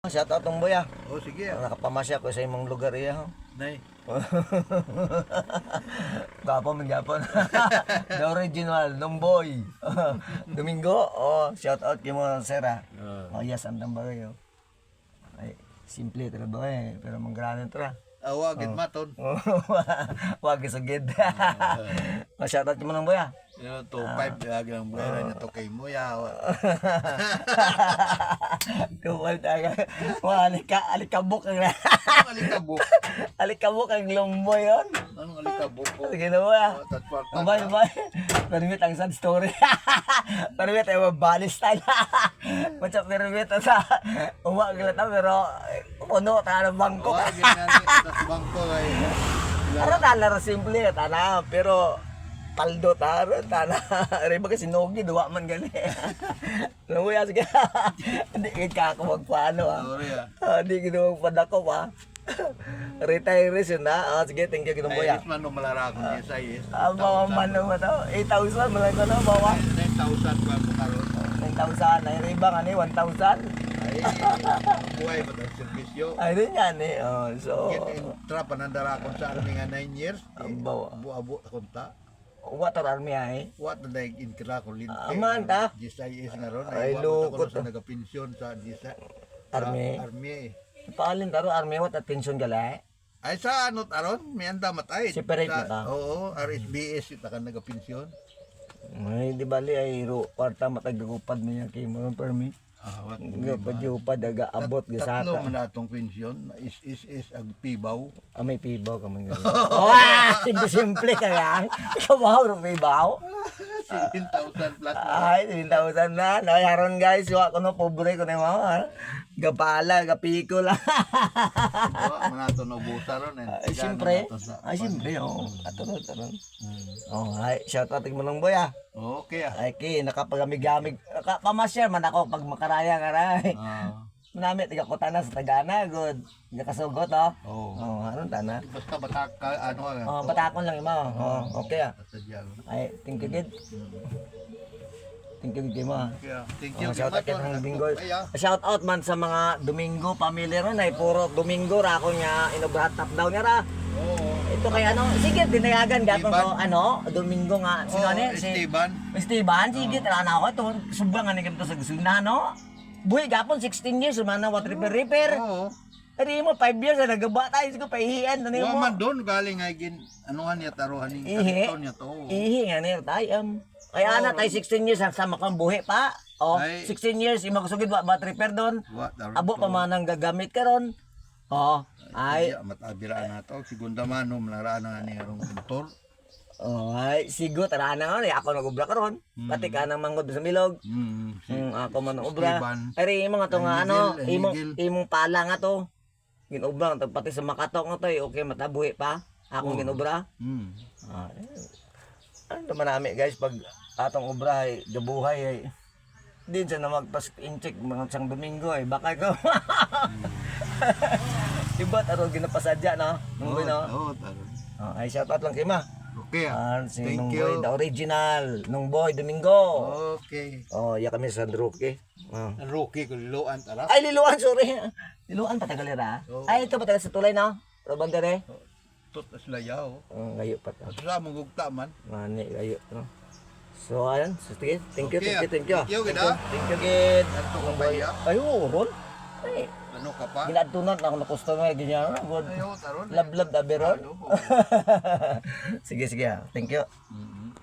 Shout out ng boy ah. Oh, sige. Nakapamasya ko sa imong lugar iya. Nay. Gapo man gapon. The original ng boy. Domingo. Oh, shout out kay mo sir ah. Oh, yes, andang bagay oh. Ay, simple tra do pero manggranan tra. Awagit maton. Wag isugid. Oh, shout out kay mo ng boy ah. Yo to 5 lagi lang buhay niya to kay mo ya. Kuwal tayo. Wah, alikabok ang Alikabok. alikabok ang lomboy yon. Anong alikabok ko? Sige na ba? Tatwarta. Bye. Permit ang sad story. Permit ay mabalis tayo. Macam permit sa umak gila ta pero puno ta ng bangko. Awagit nga ni sa bangko ay. Ara tala simple tana pero paldo taro tana. Ari ba kasi nogi duwa man gali. Namuya sige. Hindi ka ako magpaano ah. Sorry ah. Hindi ginawa padako pa. Retirees yun na. Sige, thank you ginong boy ah. Ay, man no malara ko ni sa is. Bawa man naman to. 8,000 malay ko na bawa. 9,000 ba mo karon? 9,000 ay riba nga ni 1,000. Ay, buhay ba ang servisyo? Ay din yan eh. Oh, so Intra panandara ko sa army nga 9 years. Bawa. Abo konta. Water army ay. What na nag-inkira ko linte. Aman ta. GSIS nga ron. Ay, lukot, Sa nagapensyon sa GSIS. Army. Army. Paalin taro army wat attention gala. Ay sa ano taron, may anda matay. Separate Sa- na ta? Oo, RSBS ita ka nagapensyon. Ay di bali ay kwarta matagagupad niya kay mo permi. What? Gupad aga abot Tatlo gisaka. man atong pensyon, is ang pibaw. May pibaw ka man. Wah, simple ka yan. Kabaw ro pibaw. 16,000 plus. Ay, 10,000 na. Nayaron guys, wa ko no pobre ko na mo. Gapala, gapiko lang. Manato no busa ron. Ay, siyempre. Ay, siyempre, oo. Aturo. Oh, ay, shout out mo ng boy ah. Okay ah. Ay, nakapagamig-gamig. Pamasyal man ako pag makaraya ka na. Manami, tiga ko tana sa Tagana, good. Nakasugot, oh. Oo. Oh, anong tana? Basta batak ka, ano ka. Oh, batakon lang imo. Oh, okay ah. Sadya. Ay, thank you, kid. Thank you, kid mo ah. Okay ah. Thank you. Shout out kay ng Domingo. Ay ah. Shout out man sa mga Domingo family ron ay puro Domingo ra ko nya inobrahat top down nga ra. Oo. Ito kay ano, sige dinayagan gapon Esteban. ko ano, Domingo nga sino Oo, ni si Esteban. Esteban, sige tara na ako ito subang nga ni sa gusunan no. Buhay gapon 16 years mana what repair. Oo. Ari mo 5 years na nagaba tayo siguro pahihian ano Wa mo. man doon galing ay gin anuhan niya taruhan ni Ihi. niya to. Ihi nga ni tayo. Ay ana tayo 16 years sama kang buhi pa. Oh, Ay. 16 years imo kusugid wa repair doon. Wa taruhan. Abo pa man ang gagamit karon. Oh, ay matabiraan na to. Segunda mano manaraan na ni arong motor. oh, ay sigo tara na nga ako nagubra karon. Pati ka nang mangod sa milog. Ako man ang ubra. Esteban. Ay mga to nga ano, Enigel, imong pala nga to. Ginubra nga to, pati sa makatok nga to, okay matabuhi pa. Akong ginubra. Ano naman namin guys pag atong ubra ay gabuhay ay din siya na magpas-incheck mga isang Domingo ay baka ko. Iba taro ginapasadya no. Nung no. Oo, taruhan. Ay shout out lang kay ma. Okay ah. Si Thank nung you. boy, the original, nung boy Domingo. Okay. Oh, ya kami sa Androke. Ang rookie ko luan tara. Ay, Liluan, sorry. Liluan patagalera. Oo. Ay, ito patagal sa tulay na. Robandere. Tot as layaw. Ngayo pa ta. Sa mong gugta man. Mani, ngayo. No? So, ayan. So, sige. Thank you, Okay, thank you. thank you, gid, ah. Thank you, kid. Adto ka ba ya? Ay, oo, ron. Ay, Ano ka pa? ginadtunan ako na customer. Ganyan, good. Ayo taron. Love, dabi ron. Sige, sige. Thank you.